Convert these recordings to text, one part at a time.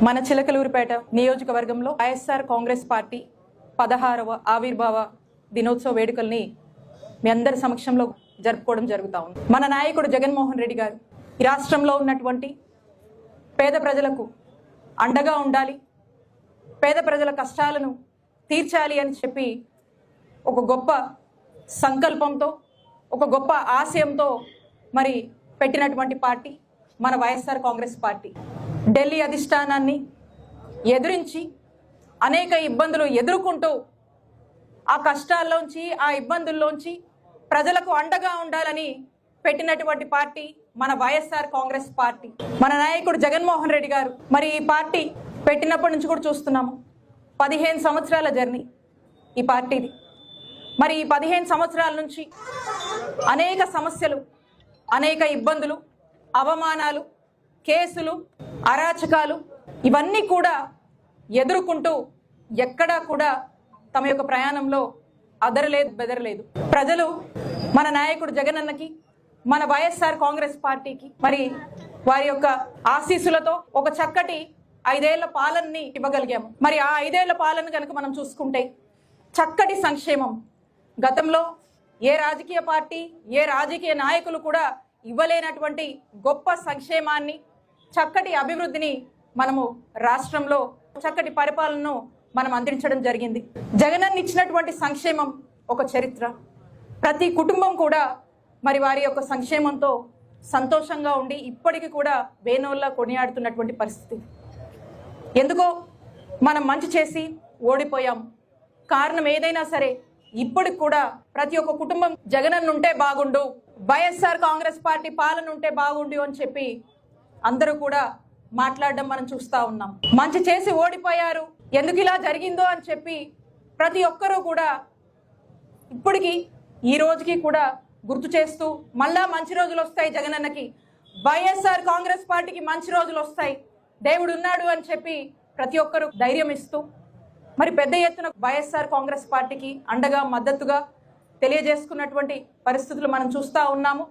మన చిలకలూరిపేట నియోజకవర్గంలో వైఎస్ఆర్ కాంగ్రెస్ పార్టీ 16వ ఆవిర్భావ దినోత్సవ వేడుకల్ని మీ అందరి సమక్షంలో జరుపుకోవడం జరుగుతా ఉంది. మన నాయకుడు జగన్మోహన్ రెడ్డి గారు ఈ రాష్ట్రంలో ఉన్నటువంటి పేద ప్రజలకు అండగా ఉండాలి, పేద ప్రజల కష్టాలను తీర్చాలి అని చెప్పి ఒక గొప్ప సంకల్పంతో, ఒక గొప్ప ఆశయంతో మరి పెట్టినటువంటి పార్టీ మన వైఎస్ఆర్ కాంగ్రెస్ పార్టీ. ఢిల్లీ అధిష్టానాన్ని ఎదిరించి అనేక ఇబ్బందులు ఎదుర్కొంటూ ఆ కష్టాల్లోంచి, ఆ ఇబ్బందుల్లోంచి ప్రజలకు అండగా ఉండాలని పెట్టినటువంటి పార్టీ మన వైఎస్ఆర్ కాంగ్రెస్ పార్టీ. మన నాయకుడు జగన్మోహన్ రెడ్డి గారు మరి ఈ పార్టీ పెట్టినప్పటి నుంచి కూడా చూస్తున్నాము. 15 సంవత్సరాల జర్నీ ఈ పార్టీది. మరి ఈ 15 సంవత్సరాల నుంచి అనేక సమస్యలు, అనేక ఇబ్బందులు, అవమానాలు, కేసులు, అరాచకాలు ఇవన్నీ కూడా ఎదుర్కొంటూ ఎక్కడా కూడా తమ యొక్క ప్రయాణంలో అదరలేదు, బెదరలేదు. ప్రజలు మన నాయకుడు జగనన్నకి, మన వైఎస్ఆర్ కాంగ్రెస్ పార్టీకి మరి వారి యొక్క ఆశీస్సులతో ఒక చక్కటి 5 ఏళ్ల పాలనని ఇవ్వగలిగాము. మరి ఆ 5 ఏళ్ల పాలన కనుక మనం చూసుకుంటే చక్కటి సంక్షేమం గతంలో ఏ రాజకీయ పార్టీ, ఏ రాజకీయ నాయకులు కూడా ఇవ్వలేనటువంటి గొప్ప సంక్షేమాన్ని, చక్కటి అభివృద్ధిని మనము రాష్ట్రంలో చక్కటి పరిపాలనను మనం అందించడం జరిగింది. జగనన్న ఇచ్చినటువంటి సంక్షేమం ఒక చరిత్ర. ప్రతి కుటుంబం కూడా మరి వారి యొక్క సంక్షేమంతో సంతోషంగా ఉండి ఇప్పటికీ కూడా వేణోల్లా కొనియాడుతున్నటువంటి పరిస్థితి. ఎందుకో మనం మంచి చేసి ఓడిపోయాం. కారణం ఏదైనా సరే ఇప్పటికి కూడా ప్రతి ఒక్క కుటుంబం జగనన్న ఉంటే బాగుండు, వైఎస్ఆర్ కాంగ్రెస్ పార్టీ పాలన ఉంటే బాగుండు అని చెప్పి అందరూ కూడా మాట్లాడడం మనం చూస్తూ ఉన్నాం. మంచి చేసి ఓడిపోయారు, ఎందుకు ఇలా జరిగిందో అని చెప్పి ప్రతి ఒక్కరూ కూడా ఇప్పటికీ ఈ రోజుకి కూడా గుర్తు చేస్తూ మళ్ళా మంచి రోజులు వస్తాయి, జగనన్నకి, వైఎస్ఆర్ కాంగ్రెస్ పార్టీకి మంచి రోజులు వస్తాయి, దేవుడు ఉన్నాడు అని చెప్పి ప్రతి ఒక్కరూ ధైర్యం ఇస్తూ మరి పెద్ద ఎత్తున వైఎస్ఆర్ కాంగ్రెస్ పార్టీకి అండగా, మద్దతుగా తెలియజేసుకున్నటువంటి పరిస్థితులు మనం చూస్తూ ఉన్నాము.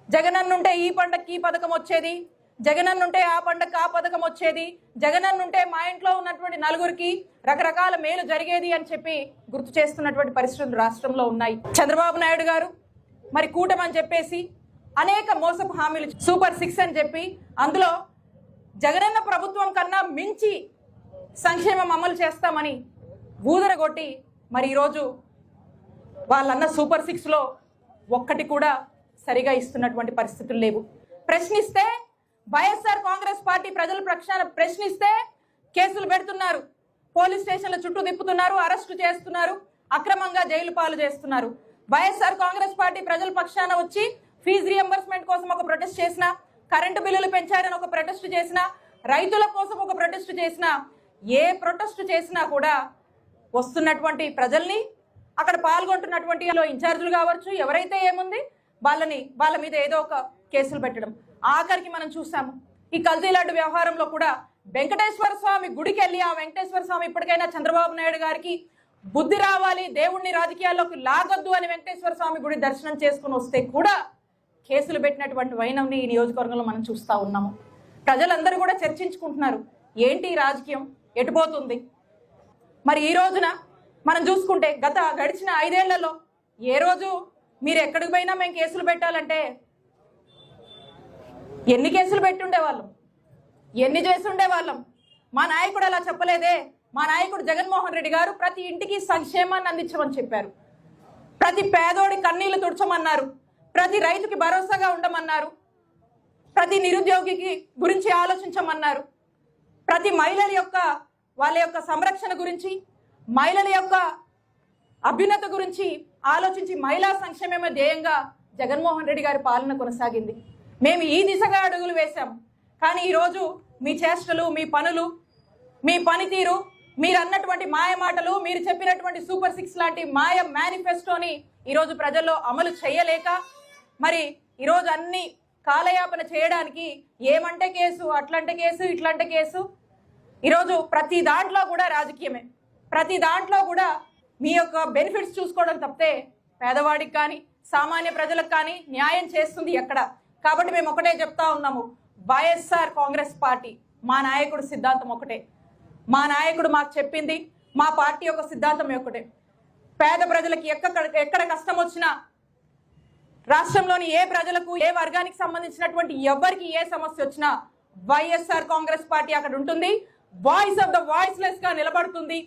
జగనన్న ఉంటే ఈ పండగకి ఈ పథకం వచ్చేది, జగనన్న ఉంటే ఆ పండగకి ఆ పథకం వచ్చేది, జగనన్న ఉంటే మా ఇంట్లో ఉన్నటువంటి నలుగురికి రకరకాల మేలు జరిగేది అని చెప్పి గుర్తు చేస్తున్నటువంటి పరిస్థితులు రాష్ట్రంలో ఉన్నాయి. చంద్రబాబు నాయుడు గారు మరి కూటమి అని చెప్పేసి అనేక మోసపు హామీలు, సూపర్ 6 అని చెప్పి అందులో జగనన్న ప్రభుత్వం కన్నా మించి సంక్షేమం అమలు చేస్తామని ఊదరగొట్టి మరి ఈరోజు వాళ్ళన్న సూపర్ 6లో ఒక్కటి కూడా సరిగా ఇస్తున్నటువంటి పరిస్థితులు లేవు. ప్రశ్నిస్తే వైఎస్ఆర్ కాంగ్రెస్ పార్టీ ప్రజల పక్షాన ప్రశ్నిస్తే కేసులు పెడుతున్నారు, పోలీస్ స్టేషన్ల చుట్టూ తిప్పుతున్నారు, అరెస్టు చేస్తున్నారు, అక్రమంగా జైలు పాలు చేస్తున్నారు. వైఎస్ఆర్ కాంగ్రెస్ పార్టీ ప్రజల పక్షాన వచ్చి ఫీజు రియంబర్స్మెంట్ కోసం ఒక ప్రొటెస్ట్ చేసిన, కరెంటు బిల్లులు పెంచారని ఒక ప్రొటెస్ట్ చేసిన, రైతుల కోసం ఒక ప్రొటెస్ట్ చేసిన, ఏ ప్రొటెస్ట్ చేసినా కూడా వస్తున్నటువంటి ప్రజల్ని, అక్కడ పాల్గొంటున్నటువంటి ఇన్ఛార్జీలు కావచ్చు, ఎవరైతే ఏముంది వాళ్ళ మీద ఏదో ఒక కేసులు పెట్టడం. ఆఖరికి మనం చూసాము ఈ కల్తీ లడ్డు వ్యవహారంలో కూడా వెంకటేశ్వర స్వామి గుడికి వెళ్ళి ఆ వెంకటేశ్వర స్వామి ఇప్పటికైనా చంద్రబాబు నాయుడు గారికి బుద్ధి రావాలి, దేవుణ్ణి రాజకీయాల్లోకి లాగొద్దు అని వెంకటేశ్వర స్వామి గుడి దర్శనం చేసుకుని వస్తే కూడా కేసులు పెట్టినటువంటి వైనంని ఈ నియోజకవర్గంలో మనం చూస్తూ ఉన్నాము. ప్రజలందరూ కూడా చర్చించుకుంటున్నారు, ఏంటి రాజకీయం ఎటుపోతుంది. మరి ఈ రోజున మనం చూసుకుంటే గడిచిన 5 ఏళ్లలో ఏ రోజు మీరు ఎక్కడికి పోయినా మేము కేసులు పెట్టాలంటే ఎన్ని కేసులు పెట్టుండేవాళ్ళం, ఎన్ని చేసి ఉండేవాళ్ళం. మా నాయకుడు అలా చెప్పలేదే. మా నాయకుడు జగన్మోహన్ రెడ్డి గారు ప్రతి ఇంటికి సంక్షేమాన్ని అందించమని చెప్పారు, ప్రతి పేదోడి కన్నీళ్లు తుడచమన్నారు, ప్రతి రైతుకి భరోసాగా ఉండమన్నారు, ప్రతి నిరుద్యోగికి గురించి ఆలోచించమన్నారు, ప్రతి మహిళల యొక్క వాళ్ళ యొక్క సంరక్షణ గురించి, మహిళల యొక్క అభ్యున్నత గురించి ఆలోచించి మహిళా సంక్షేమమే ధ్యేయంగా జగన్మోహన్ రెడ్డి గారి పాలన కొనసాగింది. మేము ఈ దిశగా అడుగులు వేశాం. కానీ ఈరోజు మీ చేష్టలు, మీ పనులు, మీ పనితీరు, మీరు అన్నటువంటి మాయ మాటలు, మీరు చెప్పినటువంటి సూపర్ 6 లాంటి మాయ మేనిఫెస్టోని ఈరోజు ప్రజల్లో అమలు చేయలేక మరి ఈరోజు అన్ని కాలయాపన చేయడానికి ఏమంటే కేసు, అట్లంటే కేసు, ఇట్లంటే కేసు, ఈరోజు ప్రతి దాంట్లో కూడా రాజకీయమే. ప్రతి దాంట్లో కూడా మీ యొక్క బెనిఫిట్స్ చూసుకోవడం తప్పితే పేదవాడికి కానీ సామాన్య ప్రజలకు కానీ న్యాయం చేస్తుంది ఎక్కడ. కాబట్టి మేము ఒకటే చెప్తా ఉన్నాము, వైఎస్ఆర్ కాంగ్రెస్ పార్టీ మా నాయకుడు సిద్ధాంతం ఒకటే. మా నాయకుడు మాకు చెప్పింది, మా పార్టీ యొక్క సిద్ధాంతం ఒకటే. పేద ప్రజలకి ఎక్కడ కష్టం వచ్చినా, రాష్ట్రంలోని ఏ ప్రజలకు, ఏ వర్గానికి సంబంధించినటువంటి ఎవరికి ఏ సమస్య వచ్చినా వైఎస్ఆర్ కాంగ్రెస్ పార్టీ అక్కడ ఉంటుంది. వాయిస్ ఆఫ్ ద వాయిస్లెస్ గా నిలబడుతుంది,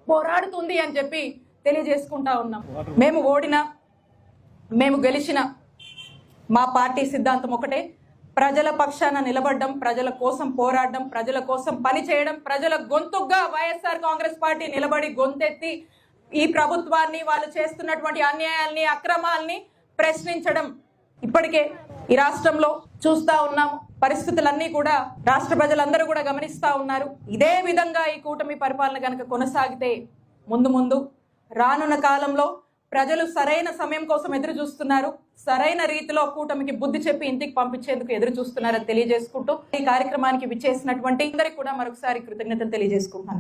పోరాడుతుంది అని చెప్పి తెలియజేసుకుంటా ఉన్నాం. మేము ఓడినా, మేము గెలిచిన మా పార్టీ సిద్ధాంతం ఒకటే. ప్రజల పక్షాన నిలబడడం, ప్రజల కోసం పోరాడడం, ప్రజల కోసం పనిచేయడం, ప్రజల గొంతుగా వైఎస్ఆర్ కాంగ్రెస్ పార్టీ నిలబడి గొంతెత్తి ఈ ప్రభుత్వాన్ని, వాళ్ళు చేస్తున్నటువంటి అన్యాయాల్ని, అక్రమాల్ని ప్రశ్నించడం. ఇప్పటికే ఈ రాష్ట్రంలో చూస్తా ఉన్నాము, పరిస్థితులన్నీ కూడా రాష్ట్ర ప్రజలందరూ కూడా గమనిస్తా ఉన్నారు. ఇదే విధంగా ఈ కూటమి పరిపాలన కనుక కొనసాగితే ముందు రానున్న కాలంలో ప్రజలు సరైన సమయం కోసం ఎదురు చూస్తున్నారు. సరైన రీతిలో కూటమికి బుద్ధి చెప్పి ఇంటికి పంపించేందుకు ఎదురు చూస్తున్నారని తెలియజేసుకుంటూ ఈ కార్యక్రమానికి విచ్చేసినటువంటి అందరికీ కూడా మరొకసారి కృతజ్ఞతలు తెలియజేసుకుంటున్నాను.